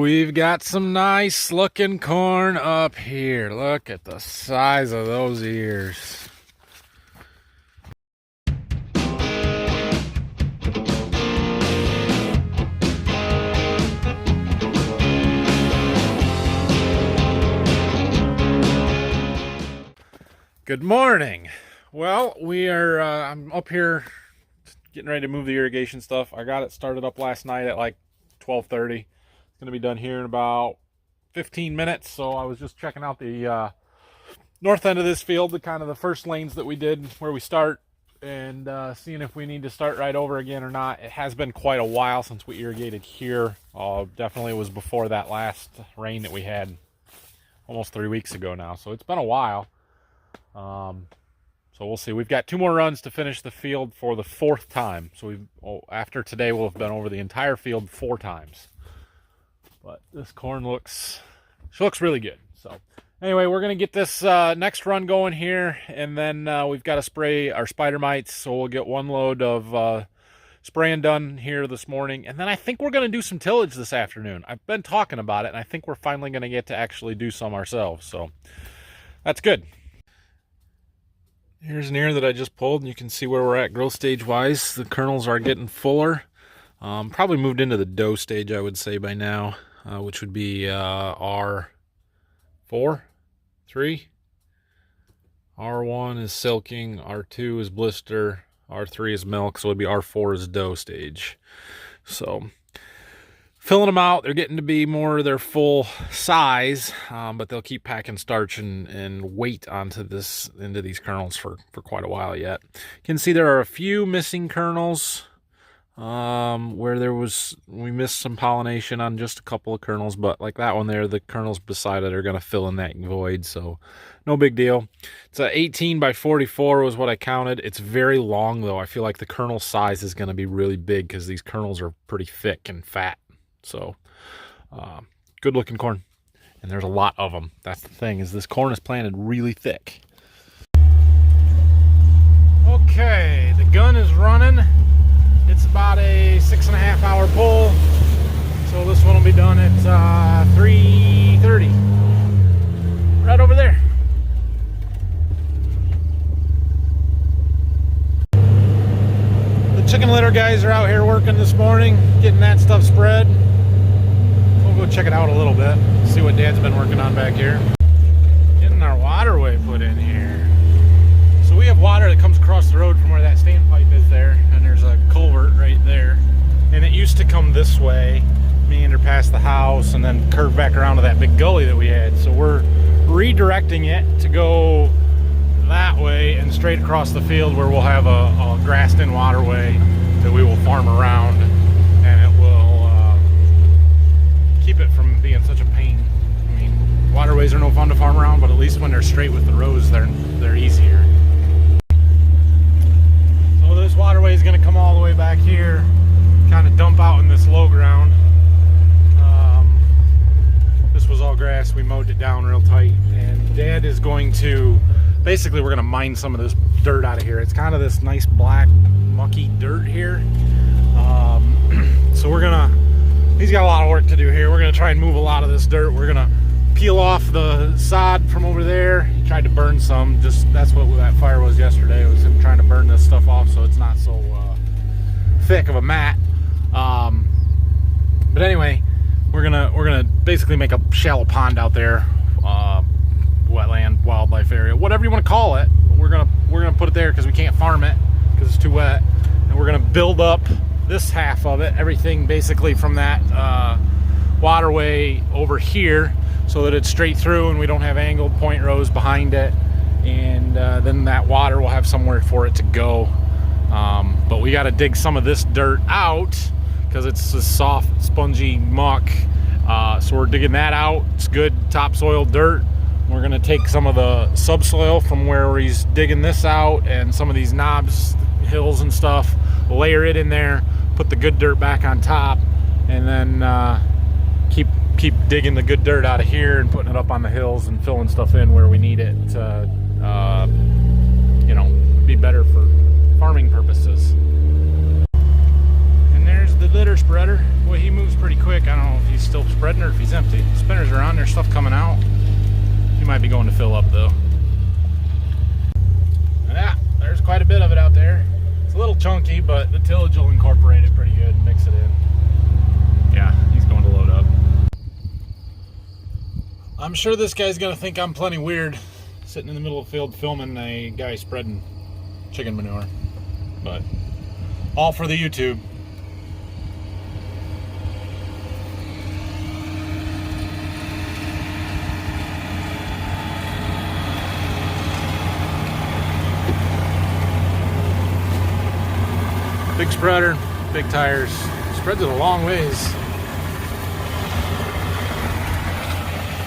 we've got some nice looking corn up here. Look at the size of those ears. Good morning. Well, I'm up here getting ready to move the irrigation stuff. I got it started up last night at like 12:30. It's going to be done here in about 15 minutes. So I was just checking out the north end of this field, the first lanes that we did where we start, and seeing if we need to start right over again or not. It has been quite a while since we irrigated here. Definitely was before that last rain that we had almost 3 weeks ago now. So it's been a while. So we'll see. We've got 2 more runs to finish the field for the 4th time. So after today, we'll have been over the entire field 4 times. But this corn looks really good. So anyway, we're going to get this next run going here, and then we've got to spray our spider mites. So we'll get 1 load of spraying done here this morning, and then I think we're going to do some tillage this afternoon. I've been talking about it, and I think we're finally going to get to actually do some ourselves. So that's good. Here's an ear that I just pulled, and you can see where we're at growth stage wise. The kernels are getting fuller. Probably moved into the dough stage, I would say, by now, which would be R4, 3. R1 is silking, R2 is blister, R3 is milk, so it would be R4 is dough stage. So filling them out, they're getting to be more their full size, but they'll keep packing starch and weight into these kernels for quite a while yet. You can see there are a few missing kernels where we missed some pollination on just a couple of kernels, but like that one there, the kernels beside it are going to fill in that void, so no big deal. It's a 18 by 44 was what I counted. It's very long though. I feel like the kernel size is going to be really big because these kernels are pretty thick and fat. So good looking corn, and there's a lot of them. That's the thing, is this corn is planted really thick. Okay, the gun is running. It's about a 6.5 hour pull, so this one will be done at 3:30 right over there. The chicken litter guys are out here working this morning, getting that stuff spread. We'll go check it out a little bit, see what Dad's been working on back here. Getting our waterway put in here. So we have water that comes across the road from where that standpipe is there, and there's a culvert right there. And it used to come this way, meander past the house, and then curve back around to that big gully that we had. So we're redirecting it to go that way and straight across the field, where we'll have a grassed-in waterway that we will farm around, and it will keep it from being such a pain. I mean, waterways are no fun to farm around, but at least when they're straight with the rows, they're easier. So this waterway is going to come all the way back here, kind of dump out in this low ground. This was all grass. We mowed it down real tight, and Dad is going to, basically we're going to mine some of this dirt out of here. It's kind of this nice black mucky dirt here. So he's got a lot of work to do here. We're going to try and move a lot of this dirt. We're going to peel off the sod from over there. He tried to burn some. That's what that fire was yesterday. It was him trying to burn this stuff off so it's not so thick of a mat. But anyway, we're gonna basically make a shallow pond out there, wetland, wildlife area, whatever you want to call it. But we're gonna put it there because we can't farm it because it's too wet, and we're gonna build up this half of it, everything basically from that waterway over here, so that it's straight through and we don't have angled point rows behind it, and then that water will have somewhere for it to go. But we got to dig some of this dirt out because it's this soft, spongy muck. So we're digging that out. It's good topsoil dirt. We're going to take some of the subsoil from where he's digging this out, and some of these knobs, hills and stuff, layer it in there, put the good dirt back on top, and then keep digging the good dirt out of here and putting it up on the hills and filling stuff in where we need it to be better for farming purposes. And there's the litter spreader. Boy, he moves pretty quick. I don't know if he's still spreading or if he's empty. The spinners are on, there's stuff coming out. He might be going to fill up though. Yeah, there's quite a bit of it out there. It's a little chunky, but the tillage will incorporate it pretty good and mix it in. Yeah, he's going to load up. I'm sure this guy's gonna think I'm plenty weird sitting in the middle of the field filming a guy spreading chicken manure, but all for the YouTube. Big spreader, big tires, spreads it a long ways.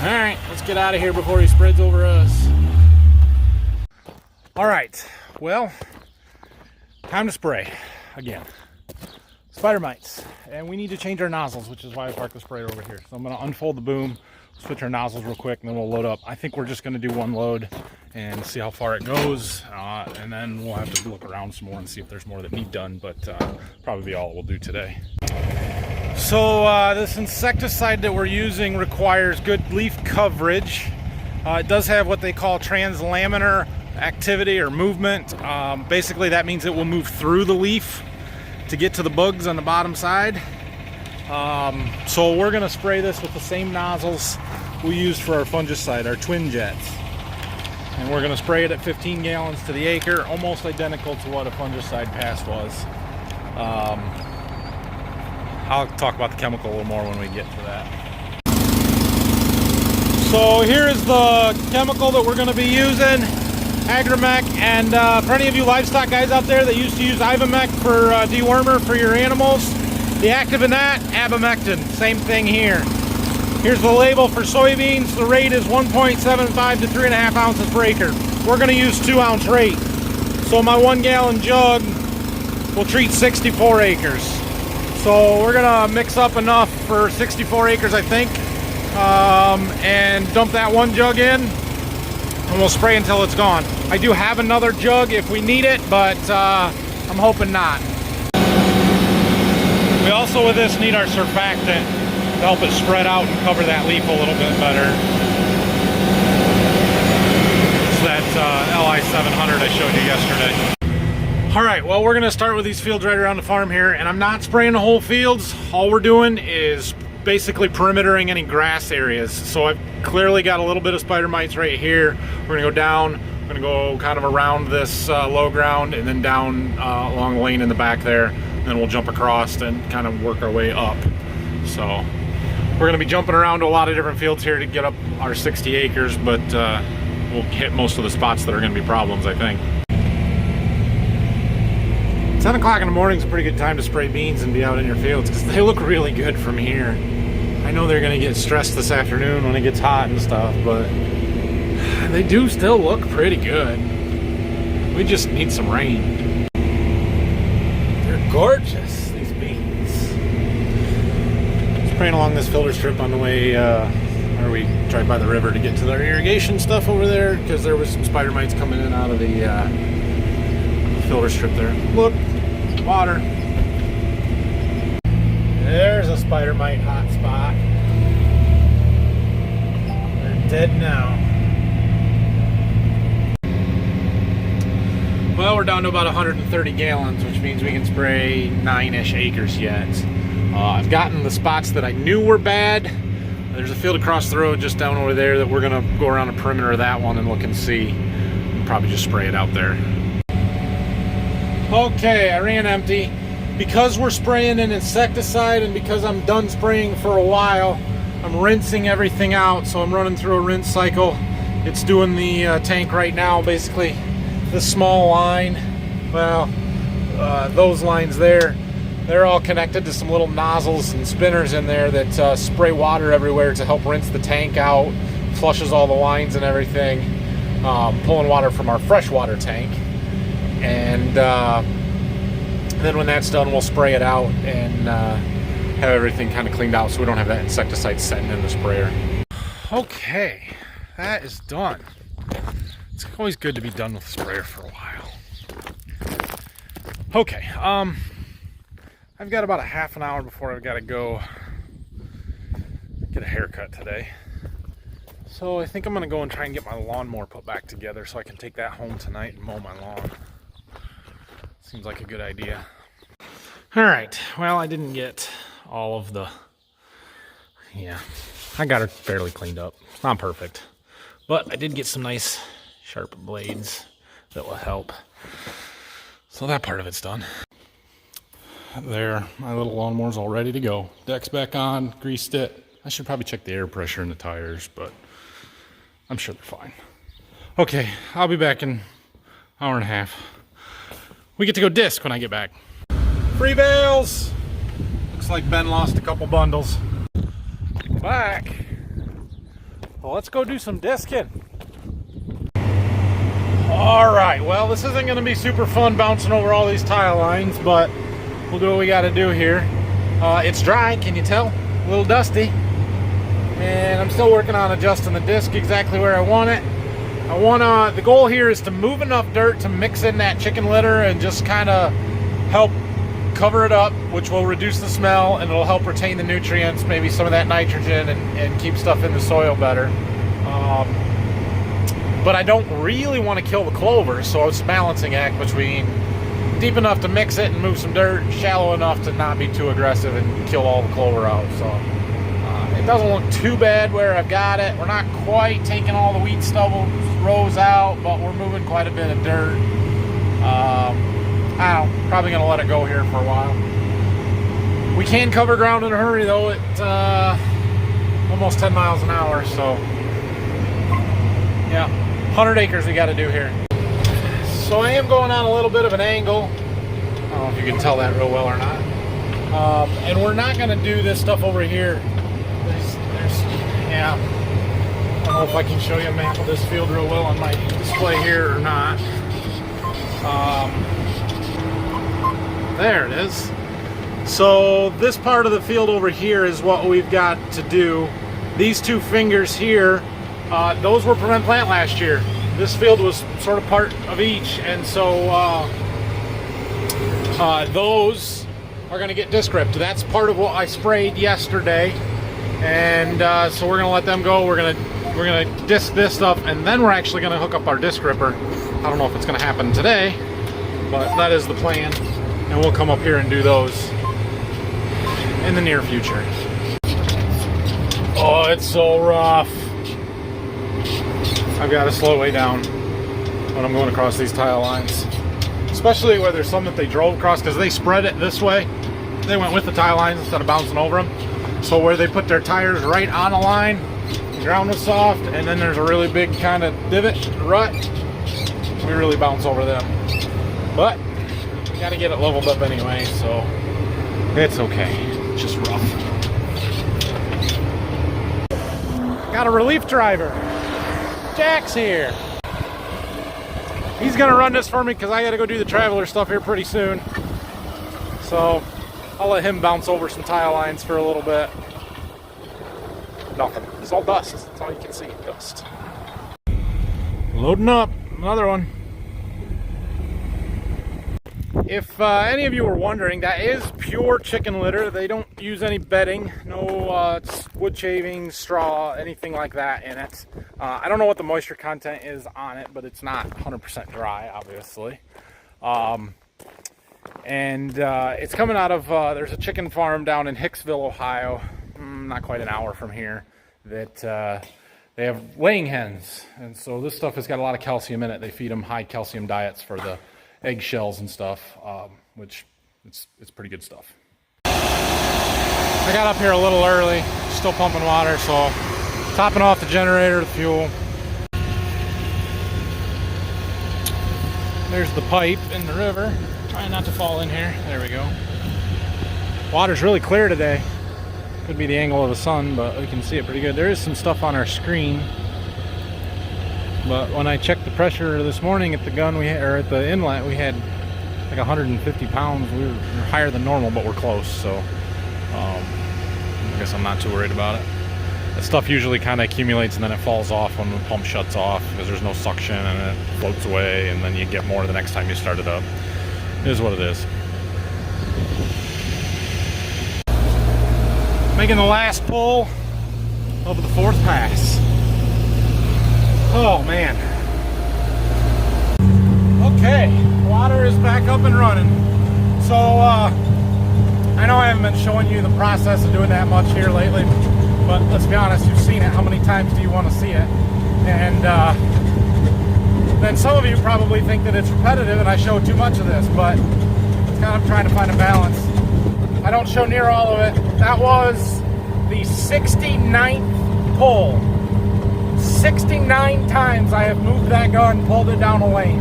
All right, let's get out of here before he spreads over us. All right, well, time to spray again. Spider mites, and we need to change our nozzles, which is why I parked the sprayer over here. So I'm gonna unfold the boom, switch our nozzles real quick, and then we'll load up. I think we're just gonna do one load and see how far it goes, and then we'll have to look around some more and see if there's more that need done, but probably be all we'll do today. So this insecticide that we're using requires good leaf coverage. It does have what they call translaminar activity or movement. Basically that means it will move through the leaf to get to the bugs on the bottom side. So we're gonna spray this with the same nozzles we used for our fungicide, our twin jets. And we're gonna spray it at 15 gallons to the acre, almost identical to what a fungicide pass was. I'll talk about the chemical a little more when we get to that. So here is the chemical that we're going to be using, Agrimec, and for any of you livestock guys out there that used to use Ivomec for dewormer for your animals, the active in that, abamectin, same thing here. Here's the label for soybeans. The rate is 1.75 to 3.5 ounces per acre. We're going to use 2-ounce rate. So my 1 gallon jug will treat 64 acres. So we're gonna mix up enough for 64 acres, I think, and dump that one jug in, and we'll spray until it's gone. I do have another jug if we need it, but I'm hoping not. We also with this need our surfactant to help it spread out and cover that leaf a little bit better. It's that LI 700 I showed you yesterday. All right, well, we're gonna start with these fields right around the farm here, and I'm not spraying the whole fields. All we're doing is basically perimetering any grass areas. So I've clearly got a little bit of spider mites right here. We're gonna go down, we're gonna go kind of around this low ground and then down along the lane in the back there. And then we'll jump across and kind of work our way up. So we're gonna be jumping around to a lot of different fields here to get up our 60 acres, but we'll hit most of the spots that are gonna be problems, I think. 10 o'clock in the morning is a pretty good time to spray beans and be out in your fields because they look really good from here. I know they're going to get stressed this afternoon when it gets hot and stuff, but they do still look pretty good. We just need some rain. They're gorgeous, these beans. Spraying along this filter strip on the way where we tried by the river to get to their irrigation stuff over there because there was some spider mites coming in out of the filter strip there. Look, water. There's a spider mite hot spot. They're dead now. Well, we're down to about 130 gallons, which means we can spray 9-ish acres yet. I've gotten the spots that I knew were bad. There's a field across the road just down over there that we're gonna go around the perimeter of that one and look and see. And probably just spray it out there. Okay, I ran empty. Because we're spraying an insecticide and because I'm done spraying for a while, I'm rinsing everything out. So I'm running through a rinse cycle. It's doing the tank right now, basically this small line. Well, those lines there, they're all connected to some little nozzles and spinners in there that spray water everywhere to help rinse the tank out, flushes all the lines and everything, pulling water from our freshwater tank. And then when that's done, we'll spray it out and have everything kind of cleaned out so we don't have that insecticide setting in the sprayer. Okay, that is done. It's always good to be done with the sprayer for a while. Okay, I've got about a half an hour before I've got to go get a haircut today. So I think I'm gonna go and try and get my lawnmower put back together so I can take that home tonight and mow my lawn. Seems like a good idea. All right, well, I didn't get all of the, I got her fairly cleaned up. It's not perfect, but I did get some nice sharp blades that will help. So that part of it's done. There, my little lawnmower's all ready to go. Deck's back on, greased it. I should probably check the air pressure in the tires, but I'm sure they're fine. Okay, I'll be back in an hour and a half. We get to go disc when I get back. Free bales! Looks like Ben lost a couple bundles. Back. Well, let's go do some disking. All right, well, this isn't gonna be super fun bouncing over all these tile lines, but we'll do what we gotta do here. It's dry, can you tell? A little dusty. And I'm still working on adjusting the disc exactly where I want it. The goal here is to move enough dirt to mix in that chicken litter and just kind of help cover it up, which will reduce the smell and it'll help retain the nutrients, maybe some of that nitrogen, and keep stuff in the soil better. But I don't really want to kill the clover, so it's a balancing act between deep enough to mix it and move some dirt, shallow enough to not be too aggressive and kill all the clover out. So it doesn't look too bad where I've got it. We're not quite taking all the wheat stubble rows out, but we're moving quite a bit of dirt. I don't know, probably gonna let it go here for a while. We can cover ground in a hurry though at almost 10 miles an hour, so yeah, 100 acres we got to do here. So I am going on a little bit of an angle. I don't know if you can tell that real well or not. And we're not going to do this stuff over here. I don't know if I can show you a map of this field real well on my display here or not. There it is. So this part of the field over here is what we've got to do. These two fingers here, those were prevent plant last year. This field was sort of part of each, and so those are going to get disc ripped. That's part of what I sprayed yesterday, and so we're going to let them go. We're gonna disc this stuff, and then we're actually going to hook up our disc ripper. I don't know if it's going to happen today, but that is the plan, and we'll come up here and do those in the near future. Oh, it's so rough. I've got to slow way down when I'm going across these tile lines, especially where there's some that they drove across, because they spread it this way. They went with the tile lines instead of bouncing over them. So where they put their tires right on a line, the ground was soft, and then there's a really big kind of divot, rut. We really bounce over them. But we got to get it leveled up anyway, so it's okay. It's just rough. Got a relief driver. Jack's here. He's gonna run this for me because I gotta go do the traveler stuff here pretty soon. So I'll let him bounce over some tile lines for a little bit. Nothing. It's all dust. That's all you can see. Dust. Loading up. Another one. If any of you were wondering, that is pure chicken litter. They don't use any bedding, no wood shavings, straw, anything like that in it. I don't know what the moisture content is on it, but it's not 100% dry, obviously. It's coming out of, there's a chicken farm down in Hicksville, Ohio, not quite an hour from here, that they have laying hens. And so this stuff has got a lot of calcium in it. They feed them high calcium diets for the eggshells and stuff, which it's pretty good stuff. I got up here a little early, still pumping water, so topping off the generator, the fuel. There's the pipe in the river. Trying not to fall in here. There we go. Water's really clear today. Could be the angle of the sun, but we can see it pretty good. There is some stuff on our screen. But when I checked the pressure this morning at the gun or at the inlet, we had like 150 pounds. We were higher than normal, but we're close. So I guess I'm not too worried about it. That stuff usually kind of accumulates and then it falls off when the pump shuts off because there's no suction and it floats away, and then you get more the next time you start it up. It is what it is. Making the last pull. of the fourth pass. Oh man. Okay, water is back up and running. So I know I haven't been showing you the process of doing that much here lately, but let's be honest, you've seen it. How many times do you want to see it? And then some of you probably think that it's repetitive and I show too much of this, but it's kind of trying to find a balance. I don't show near all of it. That was the 69th pull. 69 times I have moved that gun, pulled it down a lane.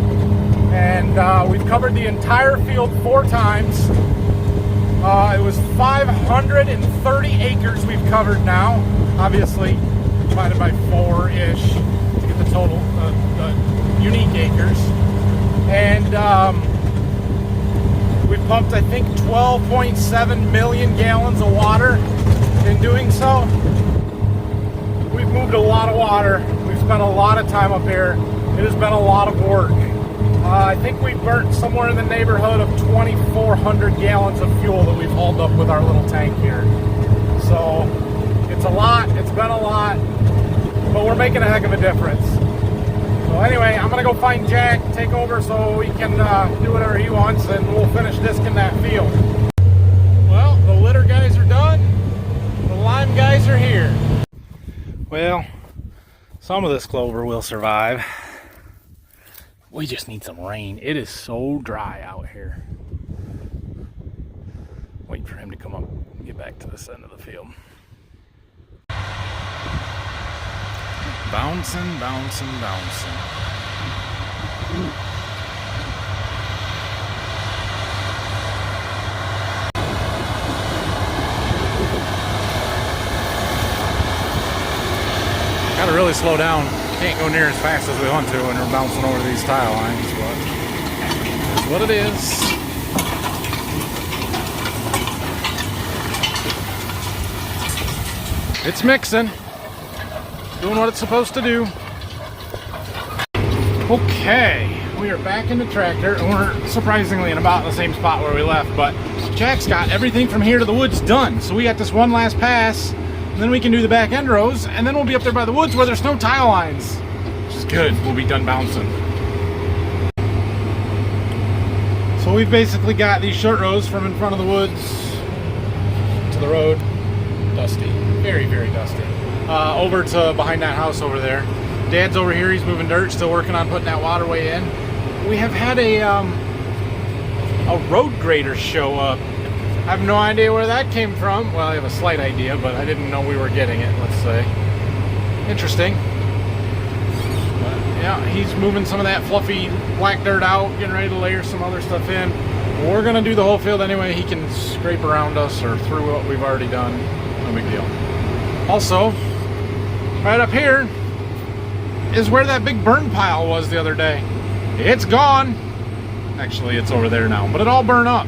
And we've covered the entire field 4 times. It was 530 acres we've covered now. Obviously, divided by 4-ish to get the total unique acres. And we pumped, I think, 12.7 million gallons of water. In doing so, we've moved a lot of water. We've spent a lot of time up here. It has been a lot of work. I think we burnt somewhere in the neighborhood of 2,400 gallons of fuel that we've hauled up with our little tank here. So it's a lot, it's been a lot, but we're making a heck of a difference. So anyway, I'm gonna go find Jack, take over so he can do whatever he wants, and we'll finish disking that field. Well, the litter guys are done, the lime guys are here. Well, some of this clover will survive. We just need some rain. It is so dry out here. Waiting for him to come up and get back to this end of the field. Bouncing, bouncing, bouncing. Gotta really slow down. Can't go near as fast as we want to when we're bouncing over these tile lines, but that's what it is. It's mixing. Doing what it's supposed to do. Okay, we are back in the tractor, and we're surprisingly in about the same spot where we left, but Jack's got everything from here to the woods done. So we got this one last pass, and then we can do the back end rows, and then we'll be up there by the woods where there's no tile lines, which is good. We'll be done bouncing. So we've basically got these short rows from in front of the woods to the road. Dusty, very, very dusty. Over to behind that house over there. Dad's over here, he's moving dirt, still working on putting that waterway in. We have had a road grader show up. I have no idea where that came from. Well, I have a slight idea, but I didn't know we were getting it, let's say. Interesting. But yeah, he's moving some of that fluffy black dirt out, getting ready to layer some other stuff in. We're gonna do the whole field anyway. He can scrape around us or through what we've already done. No big deal. Also, right up here is where that big burn pile was the other day. It's gone. Actually, it's over there now, but it all burned up.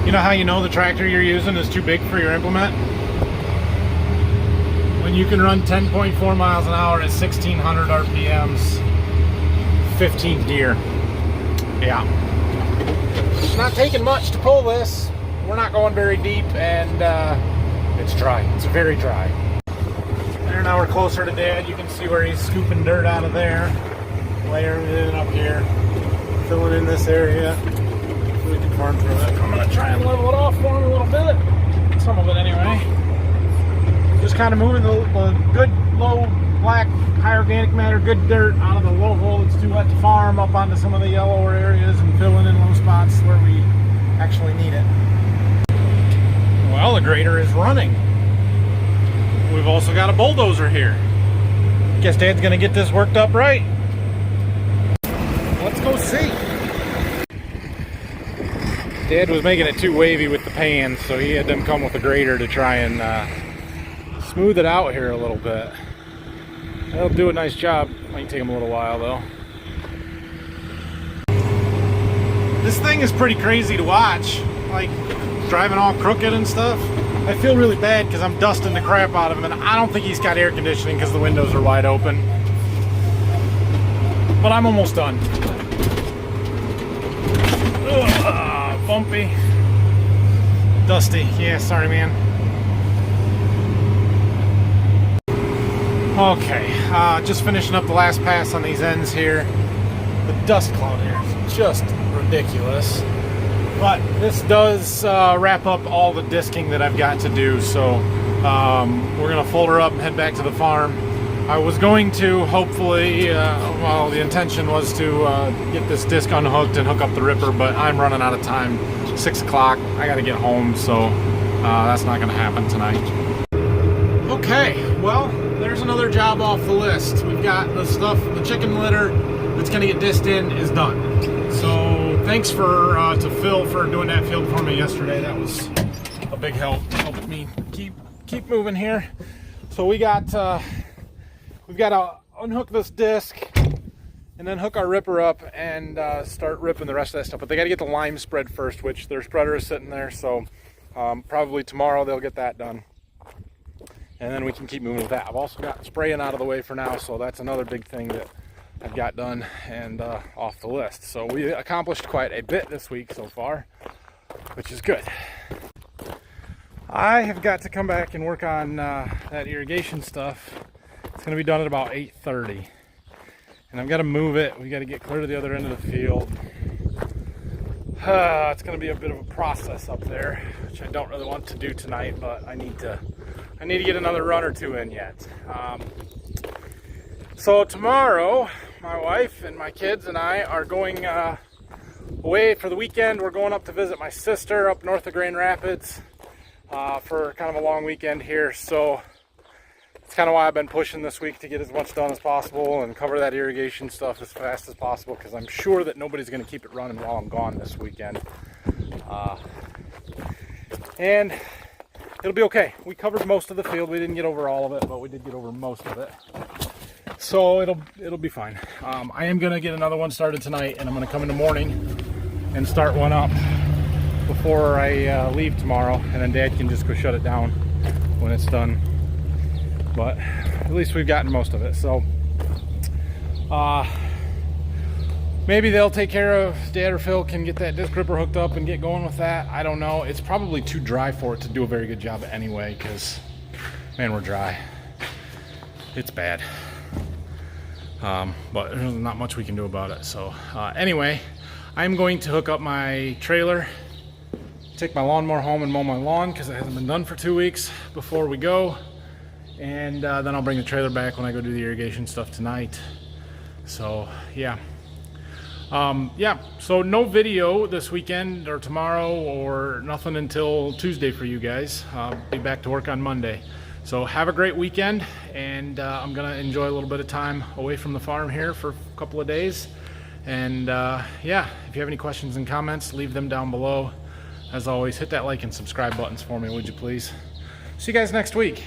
You know how you know the tractor you're using is too big for your implement? When you can run 10.4 miles an hour at 1600 RPMs, 15th gear. Yeah. It's not taking much to pull this. We're not going very deep, and it's dry. It's very dry. There, now we're closer to Dad. You can see where he's scooping dirt out of there, layering it in up here, filling in this area so we can farm through it. I'm going to try and level it off for him a little bit. Some of it anyway. Just kind of moving the good, low, black, high organic matter, good dirt out of the low hole that's too wet to farm up onto some of the yellower areas and filling in low spots where we actually need it. Well, the grader is running. We've also got a bulldozer here. Guess Dad's gonna get this worked up right. Let's go see. Dad was making it too wavy with the pans, so he had them come with a grader to try and smooth it out here a little bit. That'll do a nice job. Might take him a little while though. This thing is pretty crazy to watch. Like, driving all crooked and stuff. I feel really bad because I'm dusting the crap out of him, and I don't think he's got air conditioning because the windows are wide open. But I'm almost done. Ugh, bumpy. Dusty. Yeah, sorry, man. Okay, just finishing up the last pass on these ends here. The dust cloud here is just ridiculous. But this does wrap up all the disking that I've got to do, so we're going to fold her up and head back to the farm. I was going to hopefully, well, the intention was to get this disc unhooked and hook up the ripper, but I'm running out of time. 6 o'clock, I got to get home, so that's not going to happen tonight. Okay, well, there's another job off the list. We've got the stuff, the chicken litter that's going to get disced in is done. So thanks to Phil for doing that field for me yesterday. That was a big help, helped me keep moving here. So we've got to unhook this disc and then hook our ripper up and start ripping the rest of that stuff. But they got to get the lime spread first, which their spreader is sitting there. So probably tomorrow they'll get that done. And then we can keep moving with that. I've also got spraying out of the way for now, so that's another big thing that I've got done and off the list. So we accomplished quite a bit this week so far, which is good. I have got to come back and work on that irrigation stuff. It's going to be done at about 8:30. And I've got to move it. We got to get clear to the other end of the field. It's going to be a bit of a process up there, which I don't really want to do tonight, but I need to get another run or two in yet. So tomorrow, my wife and my kids and I are going away for the weekend. We're going up to visit my sister up north of Grand Rapids for kind of a long weekend here. So it's kind of why I've been pushing this week to get as much done as possible and cover that irrigation stuff as fast as possible, because I'm sure that nobody's going to keep it running while I'm gone this weekend. And it'll be okay. We covered most of the field. We didn't get over all of it, but we did get over most of it. So it'll be fine. I am gonna get another one started tonight, and I'm gonna come in the morning and start one up before I leave tomorrow, and then Dad can just go shut it down when it's done. But at least we've gotten most of it. So maybe they'll take care of, Dad or Phil can get that disc ripper hooked up and get going with that. I don't know. It's probably too dry for it to do a very good job anyway, because, man, we're dry. It's bad. But there's not much we can do about it. So anyway, I'm going to hook up my trailer, take my lawnmower home and mow my lawn, because it hasn't been done for 2 weeks before we go. And then I'll bring the trailer back when I go do the irrigation stuff tonight. So yeah. So no video this weekend or tomorrow or nothing until Tuesday for you guys. I'll be back to work on Monday. So have a great weekend, and I'm gonna enjoy a little bit of time away from the farm here for a couple of days. And yeah, if you have any questions and comments, leave them down below. As always, hit that like and subscribe buttons for me, would you please? See you guys next week.